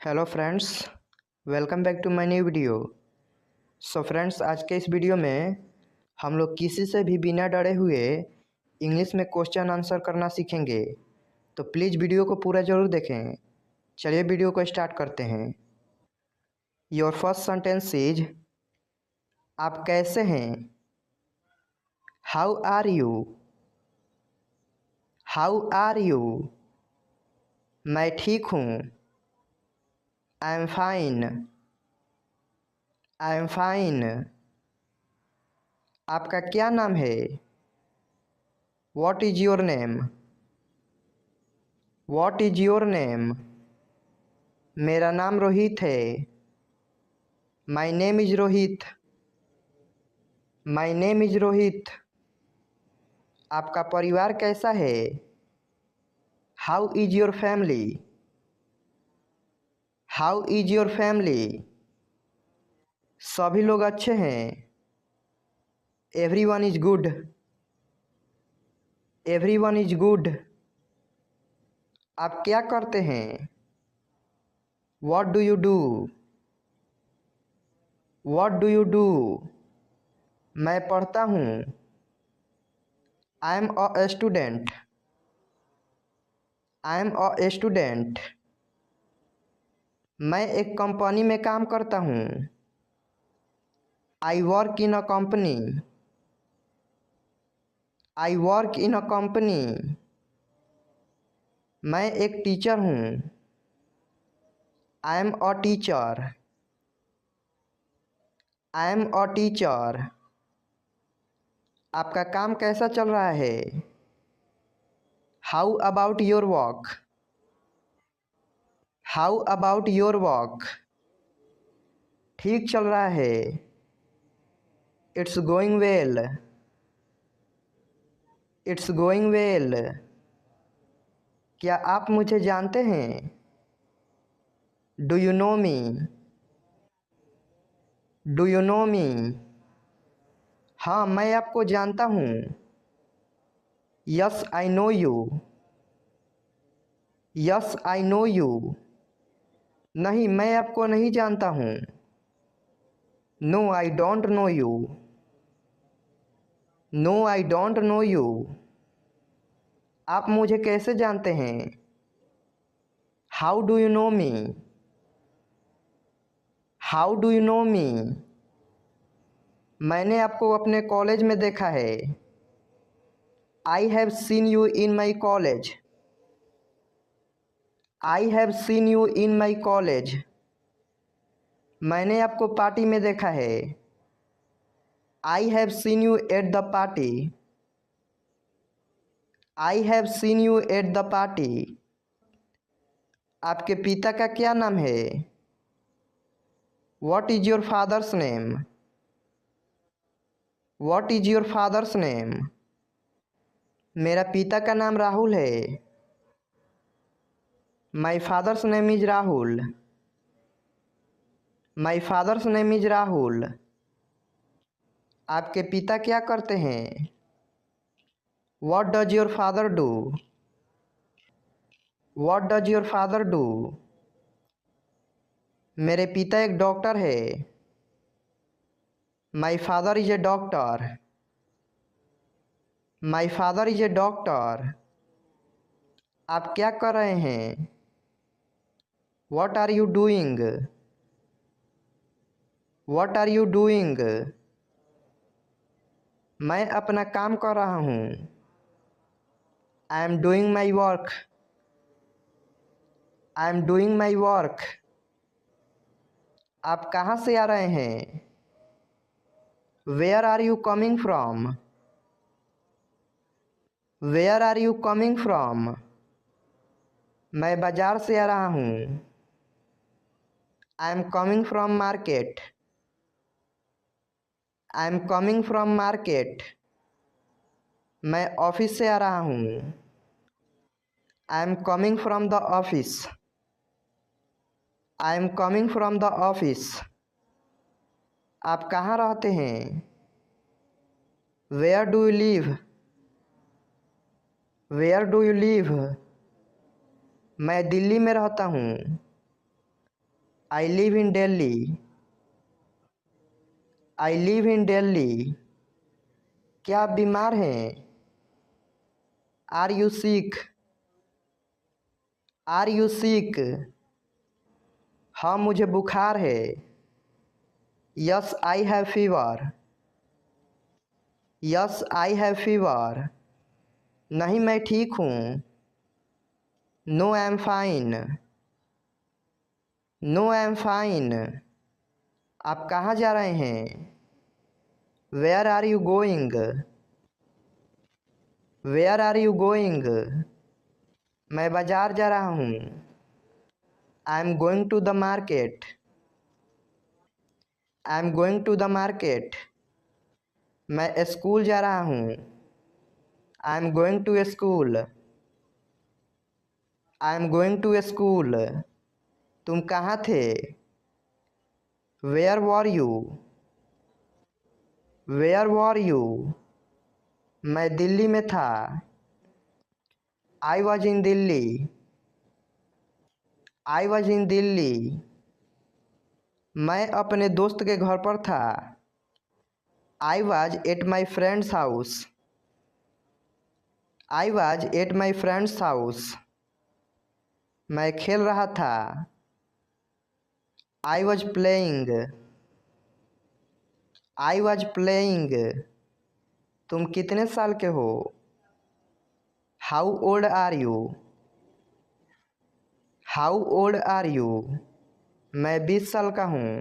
Hello friends, welcome back to my new video. So friends, आज के इस video में हम लोग किसी से भी बिना डरे हुए इंग्लिश में क्वेश्चन आंसर करना सीखेंगे। तो प्लीज़ वीडियो को पूरा ज़रूर देखें। चलिए वीडियो को स्टार्ट करते हैं। योर फर्स्ट सेंटेंस इज, आप कैसे हैं? How are you? How are you? मैं ठीक हूँ। I am fine. I am fine. आपका क्या नाम है? What is your name? What is your name? मेरा नाम रोहित है। My name is Rohit. My name is Rohit. आपका परिवार कैसा है? How is your family? How is your family? सभी लोग अच्छे हैं। Everyone is good. Everyone is good. आप क्या करते हैं? What do you do? What do you do? मैं पढ़ता हूँ। I am a student. I am a student. मैं एक कंपनी में काम करता हूँ। I work in a company. I work in a company. मैं एक टीचर हूँ। I am a teacher. I am a teacher. आपका काम कैसा चल रहा है? How about your work? How about your work? ठीक चल रहा है। It's going well. It's going well. क्या आप मुझे जानते हैं? Do you know me? Do you know me? हाँ, मैं आपको जानता हूँ। Yes, I know you. Yes, I know you. नहीं, मैं आपको नहीं जानता हूँ। No, I don't know you. No, I don't know you. आप मुझे कैसे जानते हैं? How do you know me? How do you know me? मैंने आपको अपने कॉलेज में देखा है। I have seen you in my college. I have seen you in my college. मैंने आपको पार्टी में देखा है। I have seen you at the party. I have seen you at the party. आपके पिता का क्या नाम है? What is your father's name? What is your father's name? मेरा पिता का नाम राहुल है। My father's name is Rahul. My father's name is Rahul. आपके पिता क्या करते हैं? What does your father do? What does your father do? मेरे पिता एक डॉक्टर है। My father is a doctor. My father is a doctor. आप क्या कर रहे हैं? What are you doing? What are you doing? मैं अपना काम कर रहा हूँ। I am doing my work. I am doing my work. आप कहाँ से आ रहे हैं? Where are you coming from? Where are you coming from? मैं बाजार से आ रहा हूँ। I am coming from market. I am coming from market. मैं ऑफिस से आ रहा हूँ। I am coming from the office. I am coming from the office. आप कहाँ रहते हैं? Where do you live? Where do you live? मैं दिल्ली में रहता हूँ। I live in Delhi. I live in Delhi. क्या आप बीमार हैं? Are you sick? Are you sick? हाँ, मुझे बुखार है। Yes I have fever. Yes I have fever. नहीं, मैं ठीक हूँ। No I am fine. No I am fine. आप कहाँ जा रहे हैं? Where are you going? Where are you going? मैं बाजार जा रहा हूँ। I am going to the market. I am going to the market. मैं स्कूल जा रहा हूँ। I am going to school. I am going to school. तुम कहाँ थे? Where were you? Where were you? मैं दिल्ली में था। I was in Delhi. I was in Delhi. मैं अपने दोस्त के घर पर था। I was at my friend's house. I was at my friend's house. मैं खेल रहा था। I was playing. I was playing. तुम कितने साल के हो? How old are you? How old are you? मैं 20 साल का हूँ।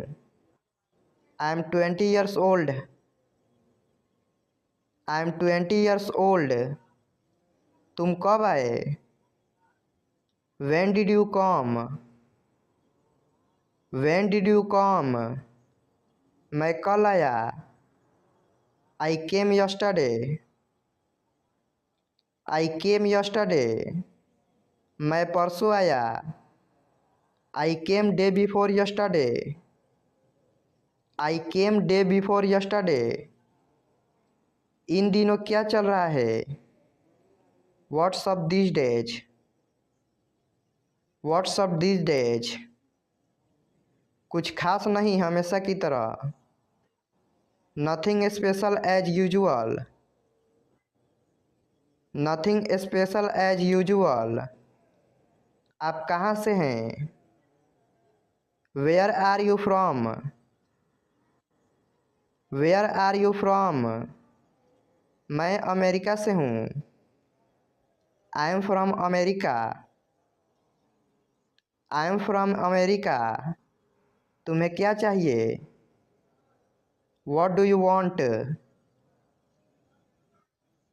I am 20 years old. I am 20 years old. तुम कब आए? When did you come? When did you come? मैं कल आया। I came yesterday. I came yesterday. मैं परसों आया। I came day before yesterday. I came day before yesterday. इन दिनों क्या चल रहा है? What's up these days? What's up these days? कुछ खास नहीं, हमेशा की तरह। Nothing special as usual. Nothing special as usual. आप कहाँ से हैं? Where are you from? Where are you from? मैं अमेरिका से हूँ। I am from America. I am from America. तुम्हें क्या चाहिए? What do you want?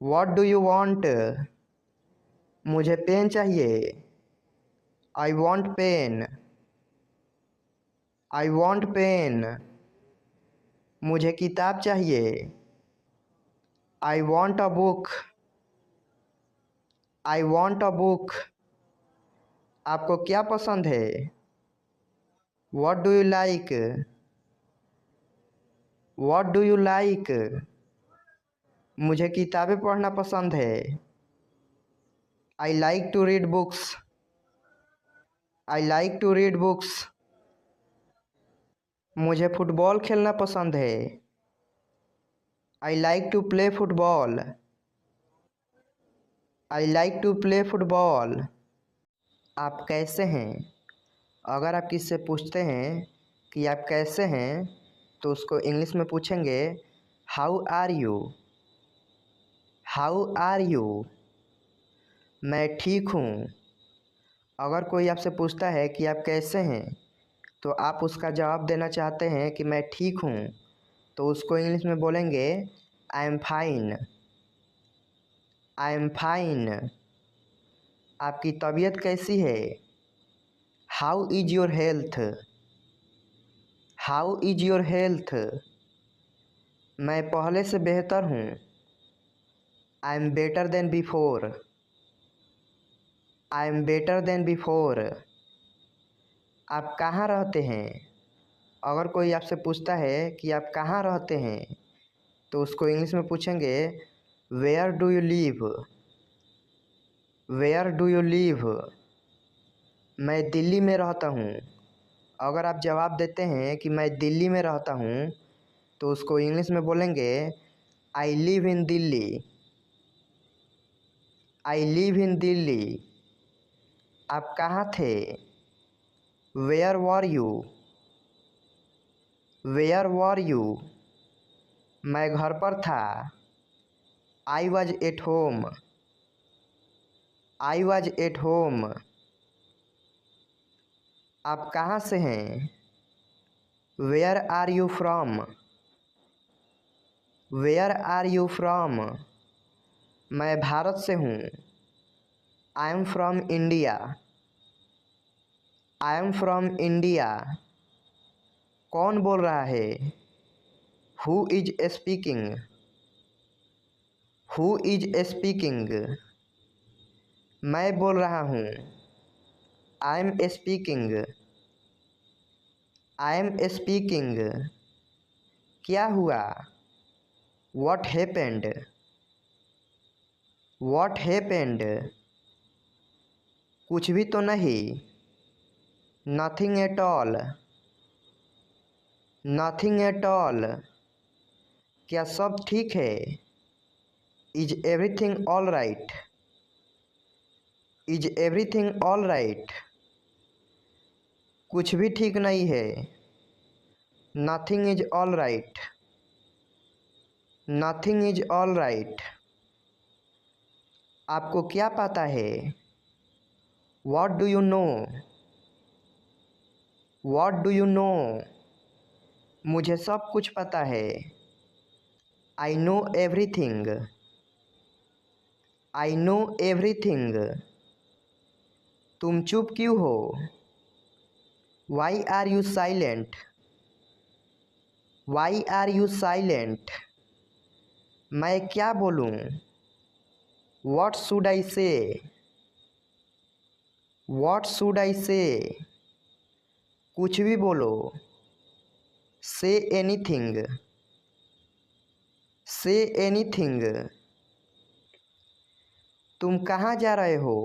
What do you want? मुझे पेन चाहिए। I want pen. I want pen. मुझे किताब चाहिए। I want a book. I want a book. आपको क्या पसंद है? What do you like? What do you like? मुझे किताबें पढ़ना पसंद है। I like to read books. I like to read books. मुझे फुटबॉल खेलना पसंद है। I like to play football. I like to play football. आप कैसे हैं? अगर आप किससे पूछते हैं कि आप कैसे हैं तो उसको इंग्लिश में पूछेंगे how are you. How are you? मैं ठीक हूँ। अगर कोई आपसे पूछता है कि आप कैसे हैं तो आप उसका जवाब देना चाहते हैं कि मैं ठीक हूँ, तो उसको इंग्लिश में बोलेंगे I am fine. I am fine. आपकी तबीयत कैसी है? How is your health? How is your health? मैं पहले से बेहतर हूँ। I am better than before. I am better than before. आप कहाँ रहते हैं? अगर कोई आपसे पूछता है कि आप कहाँ रहते हैं तो उसको इंग्लिश में पूछेंगे where do you live? Where do you live? मैं दिल्ली में रहता हूँ। अगर आप जवाब देते हैं कि मैं दिल्ली में रहता हूँ तो उसको इंग्लिश में बोलेंगे I live in Delhi. I live in Delhi. आप कहाँ थे? Where were you? Where were you? मैं घर पर था। I was at home. I was at home. आप कहाँ से हैं? Where are you from? Where are you from? मैं भारत से हूँ। I am from India. I am from India. कौन बोल रहा है? Who is speaking? Who is speaking? मैं बोल रहा हूँ। I am speaking. I am speaking. क्या हुआ? What happened? What happened? कुछ भी तो नहीं। Nothing at all. Nothing at all. क्या सब ठीक है? Is everything all right? Is everything all right? कुछ भी ठीक नहीं है। Nothing is all right. Nothing is all right. आपको क्या पता है? What do you know? What do you know? मुझे सब कुछ पता है। I know everything. I know everything. तुम चुप क्यों हो? Why are you silent? Why are you silent? मैं क्या बोलूं? What should I say? What should I say? कुछ भी बोलो। Say anything. Say anything. तुम कहाँ जा रहे हो?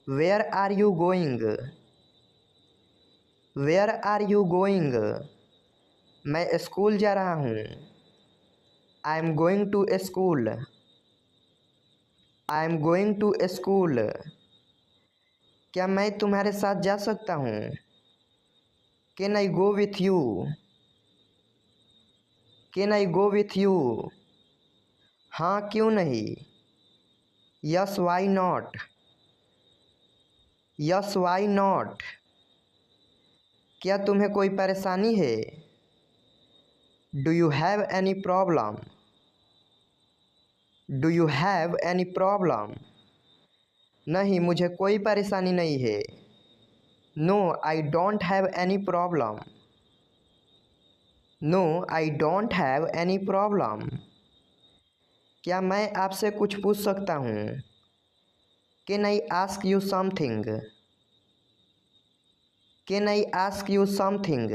Where are you going? Where are you going? मैं स्कूल जा रहा हूँ। I am going to school. I am going to school. क्या मैं तुम्हारे साथ जा सकता हूँ? Can I go with you? Can I go with you? हाँ क्यों नहीं? Yes, why not? Yes, why not? क्या तुम्हें कोई परेशानी है? Do you have any problem? Do you have any problem? नहीं मुझे कोई परेशानी नहीं है। No, I don't have any problem. No, I don't have any problem. क्या मैं आपसे कुछ पूछ सकता हूँ? Can I ask you something? Can I ask you something?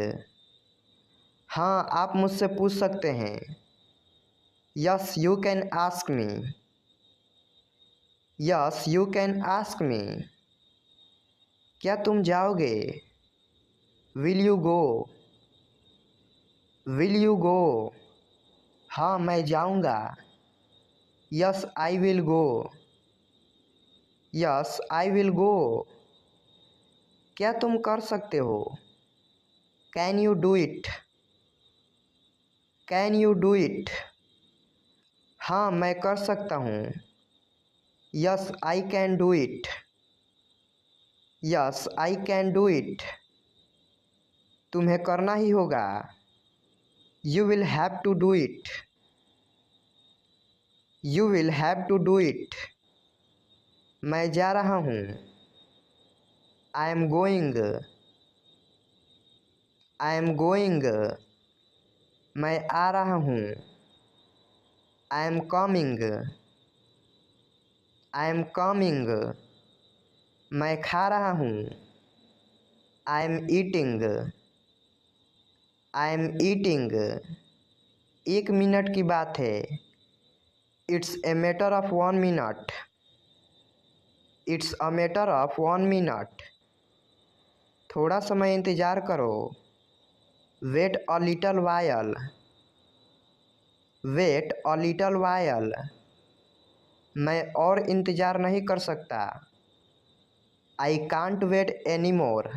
हाँ आप मुझसे पूछ सकते हैं। Yes, you can ask me. Yes, you can ask me. क्या तुम जाओगे? Will you go? Will you go? हाँ मैं जाऊँगा। Yes, I will go. Yes, I will go. क्या तुम कर सकते हो? Can you do it? Can you do it? हाँ मैं कर सकता हूँ। Yes, I can do it. Yes, I can do it. तुम्हें करना ही होगा। You will have to do it. You will have to do it. मैं जा रहा हूँ। I am going. I am going. मैं आ रहा हूँ। I am coming. I am coming. मैं खा रहा हूँ। I am eating. I am eating. 1 minute की बात है। It's a matter of 1 minute. It's a matter of 1 minute. थोड़ा समय इंतज़ार करो। Wait a little while. Wait a little while. मैं और इंतज़ार नहीं कर सकता। I can't wait any more.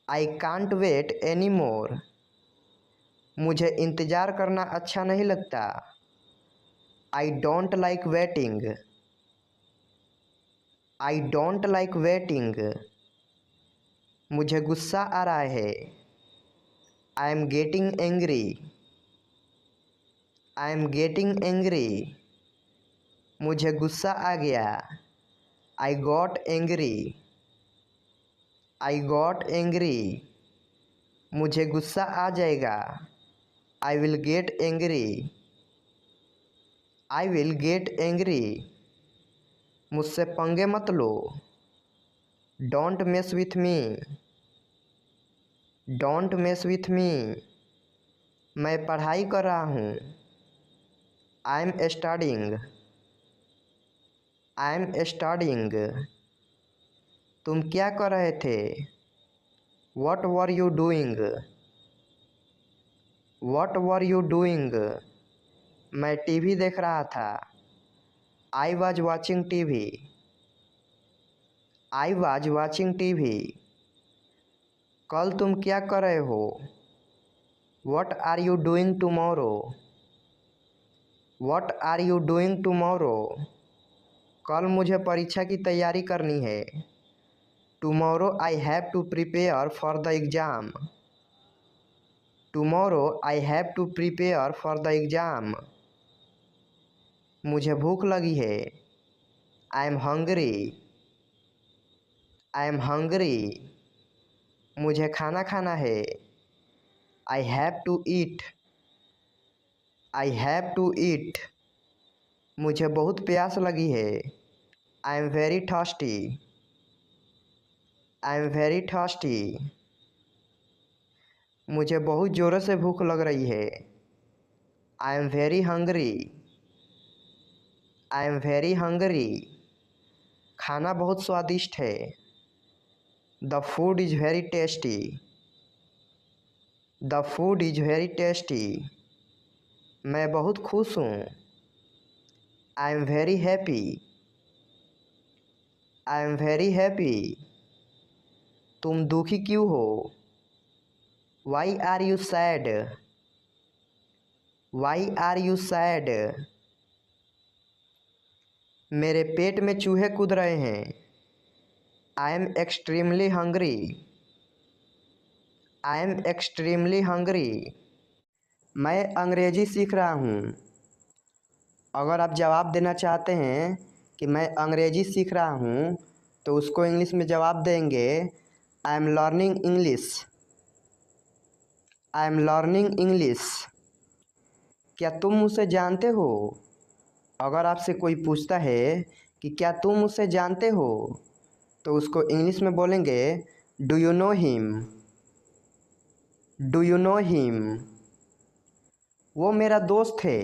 I can't wait any more. मुझे इंतज़ार करना अच्छा नहीं लगता। I don't like waiting. I don't like waiting. मुझे गुस्सा आ रहा है। I am getting angry. I am getting angry. मुझे गुस्सा आ गया। I got angry. I got angry. मुझे गुस्सा आ जाएगा। आई will get angry. I will get angry. मुझसे पंगे मत लो। Don't mess with me. Don't mess with me. मैं पढ़ाई कर रहा हूँ। I am studying. I am studying. तुम क्या कर रहे थे? What were you doing? What were you doing? मैं टीवी देख रहा था। I was watching TV. I was watching TV. कल तुम क्या कर रहे हो? What are you doing tomorrow? What are you doing tomorrow? कल मुझे परीक्षा की तैयारी करनी है। Tomorrow I have to prepare for the exam. Tomorrow I have to prepare for the exam. मुझे भूख लगी है। I am hungry. I am hungry. मुझे खाना खाना है। I have to eat. I have to eat. मुझे बहुत प्यास लगी है। I am very thirsty. I am very thirsty. मुझे बहुत ज़ोरों से भूख लग रही है। I am very hungry. I am very hungry. खाना बहुत स्वादिष्ट है। The food is very tasty. The food is very tasty. मैं बहुत खुश हूँ। I am very happy. I am very happy. तुम दुखी क्यों हो? Why are you sad? Why are you sad? मेरे पेट में चूहे कूद रहे हैं। I am extremely hungry. I am extremely hungry. मैं अंग्रेज़ी सीख रहा हूँ। अगर आप जवाब देना चाहते हैं कि मैं अंग्रेज़ी सीख रहा हूँ तो उसको इंग्लिश में जवाब देंगे I am learning English. I am learning English. क्या तुम मुझसे जानते हो? अगर आपसे कोई पूछता है कि क्या तुम मुझसे जानते हो तो उसको इंग्लिश में बोलेंगे do you know him? Do you know him? वो मेरा दोस्त है।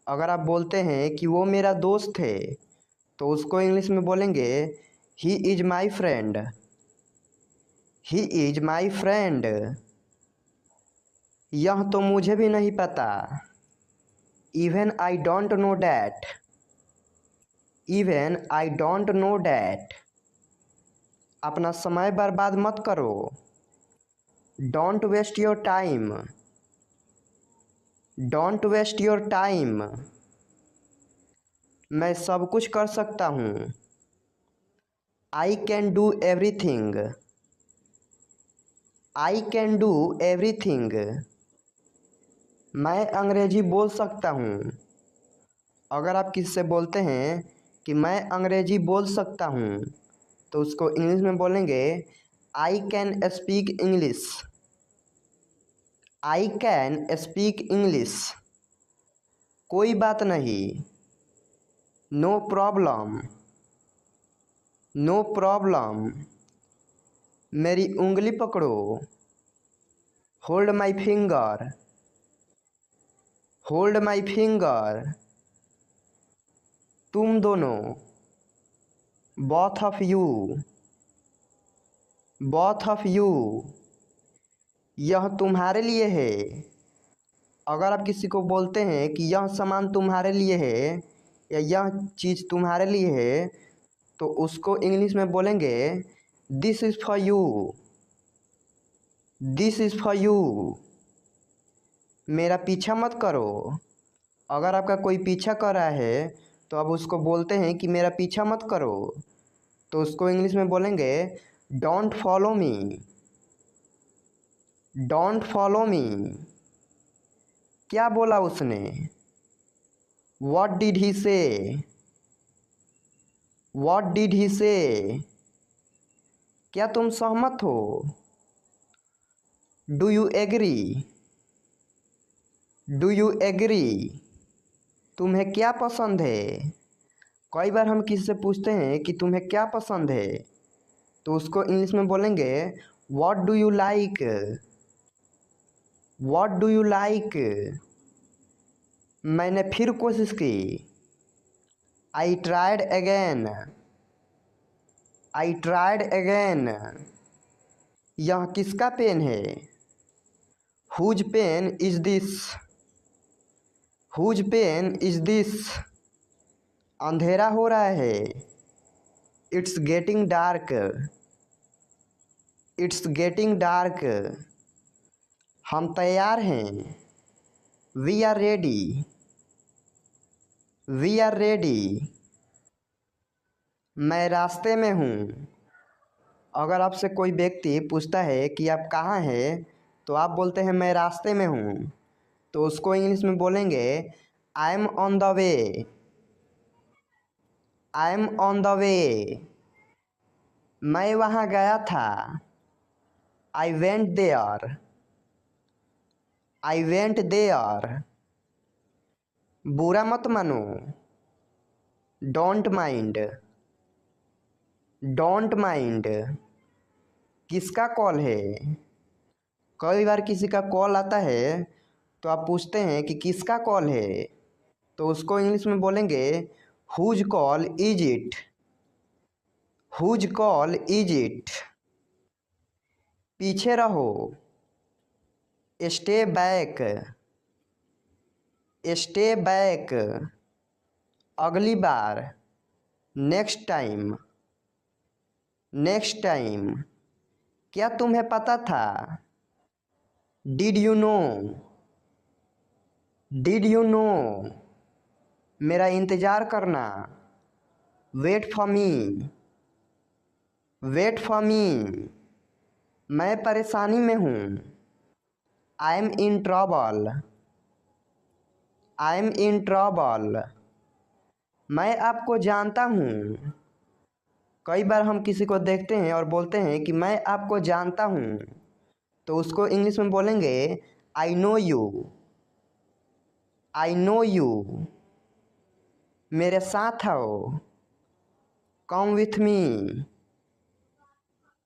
अगर आप बोलते हैं कि वो मेरा दोस्त है तो उसको इंग्लिश में बोलेंगे he is my friend. He is my friend. यह तो मुझे भी नहीं पता। Even I don't know that. Even I don't know that. अपना समय बर्बाद मत करो। Don't waste your time. Don't waste your time. मैं सब कुछ कर सकता हूँ। I can do everything. I can do everything. मैं अंग्रेज़ी बोल सकता हूँ। अगर आप किसी से बोलते हैं कि मैं अंग्रेज़ी बोल सकता हूँ तो उसको इंग्लिश में बोलेंगे I can speak English. I can speak English. कोई बात नहीं। No problem. No problem. मेरी उंगली पकड़ो। Hold my finger. Hold my finger. तुम दोनों। Both of you. Both of you, यह तुम्हारे लिए है। अगर आप किसी को बोलते हैं कि यह सामान तुम्हारे लिए है या यह चीज़ तुम्हारे लिए है, तो उसको इंग्लिश में बोलेंगे this is for you, this is for you. मेरा पीछा मत करो। अगर आपका कोई पीछा कर रहा है तो आप उसको बोलते हैं कि मेरा पीछा मत करो, तो उसको इंग्लिश में बोलेंगे don't follow me, don't follow me. क्या बोला उसने? व्हाट डिड ही से, व्हाट डिड ही से। क्या तुम सहमत हो? Do you agree, do you agree. तुम्हें क्या पसंद है? कई बार हम किसी से पूछते हैं कि तुम्हें क्या पसंद है, तो उसको इंग्लिश में बोलेंगे what do you like, what do you like. मैंने फिर कोशिश की, I tried again, I tried again. यह किसका पेन है? Whose pen is this, whose pen is this. अंधेरा हो रहा है, it's getting dark, it's getting dark. हम तैयार हैं, we are ready, we are ready. मैं रास्ते में हूँ। अगर आपसे कोई व्यक्ति पूछता है कि आप कहाँ हैं, तो आप बोलते हैं मैं रास्ते में हूँ, तो उसको इंग्लिश में बोलेंगे I am on the way, I am on the way. मैं वहाँ गया था, I went there, I went there. बुरा मत मानो, डोंट माइंड, डोंट माइंड। किसका कॉल है? कई बार किसी का कॉल आता है तो आप पूछते हैं कि किसका कॉल है, तो उसको इंग्लिश में बोलेंगे whose call is it, whose call is it. पीछे रहो, स्टे बैक, स्टे बैक। अगली बार, नेक्स्ट टाइम, नेक्स्ट टाइम। क्या तुम्हें पता था? Did you know, did you know. मेरा इंतज़ार करना, wait for me, wait for me. मैं परेशानी में हूँ, I am in trouble, I am in trouble. मैं आपको जानता हूँ। कई बार हम किसी को देखते हैं और बोलते हैं कि मैं आपको जानता हूँ, तो उसको इंग्लिश में बोलेंगे I know you, I know you. मेरे साथ आओ, come with me,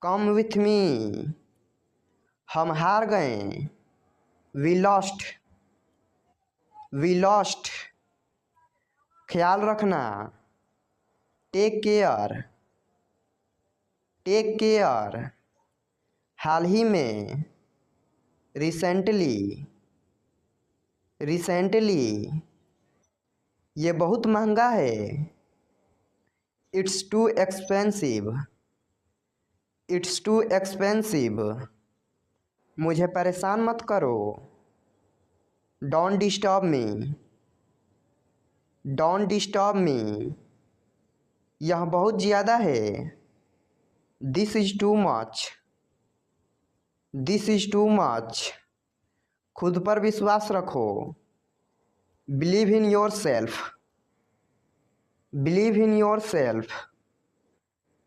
come with me. हम हार गए, वी लॉस्ट, वी लॉस्ट। ख्याल रखना, टेक केयर, टेक केयर। हाल ही में, रिसेंटली, रिसेंटली। ये बहुत महंगा है, it's too expensive, it's too expensive. मुझे परेशान मत करो, don't disturb me, don't disturb me. यह बहुत ज़्यादा है, this is too much, this is too much. खुद पर विश्वास रखो, believe in yourself, believe in yourself.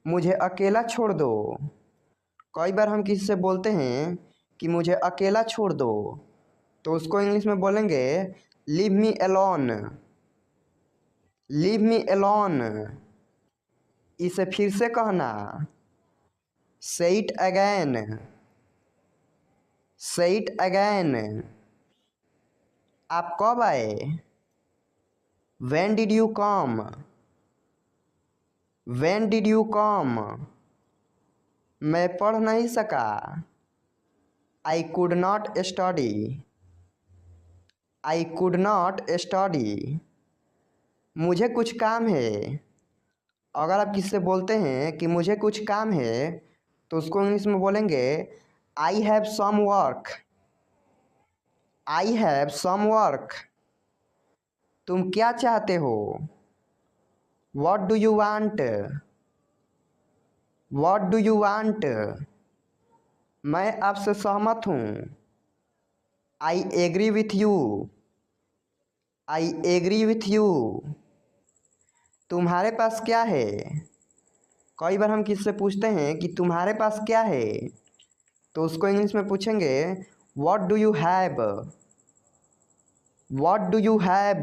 मुझे अकेला छोड़ दो। कई बार हम किसी से बोलते हैं कि मुझे अकेला छोड़ दो, तो उसको इंग्लिश में बोलेंगे leave me alone, leave me alone. इसे फिर से कहना, say it again, say it again. आप कब आए? When did you come, when did you come. मैं पढ़ नहीं सका। I could not study. I could not study. मुझे कुछ काम है। अगर आप किससे बोलते हैं कि मुझे कुछ काम है तो उसको इंग्लिश में बोलेंगे I have some work. I have some work. तुम क्या चाहते हो? What do you want? What do you want? मैं आपसे सहमत हूँ। I agree with you. I agree with you. तुम्हारे पास क्या है? कई बार हम किससे पूछते हैं कि तुम्हारे पास क्या है तो उसको इंग्लिश में पूछेंगे what do you have. What do you have.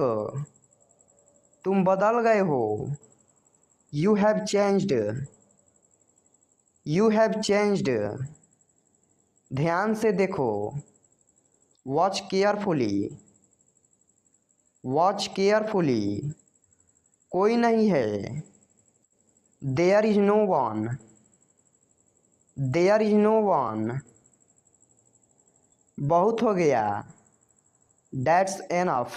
तुम बदल गए हो। You have changed. You have changed. ध्यान से देखो। Watch carefully. Watch carefully. कोई नहीं है। There is no one. There is no one. बहुत हो गया। That's enough.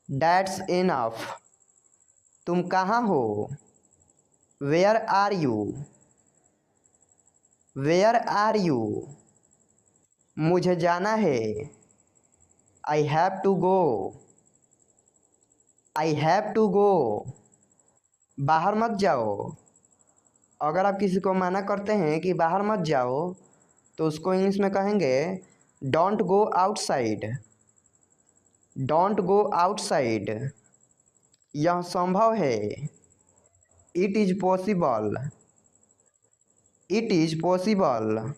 That's enough. तुम कहाँ हो? Where are you? Where are you? मुझे जाना है। I have to go. I have to go. बाहर मत जाओ। अगर आप किसी को मना करते हैं कि बाहर मत जाओ तो उसको इंग्लिश में कहेंगे don't go outside. Don't go outside. यह संभव है। It is possible. It is possible.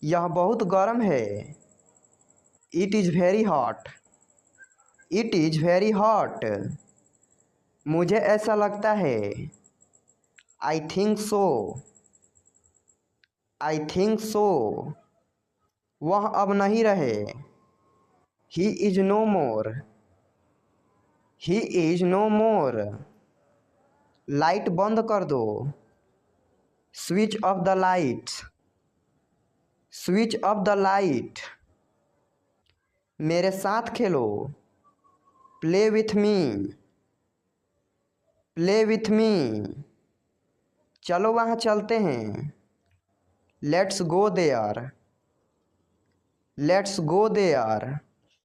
यह बहुत गर्म है। It is very hot. It is very hot. मुझे ऐसा लगता है। I think so. I think so. वह अब नहीं रहे। He is no more. He is no more. Light बंद कर दो। Switch off the light. Switch off the light. मेरे साथ खेलो। Play with me. Play with me. चलो वहाँ चलते हैं। Let's go there. Let's go there.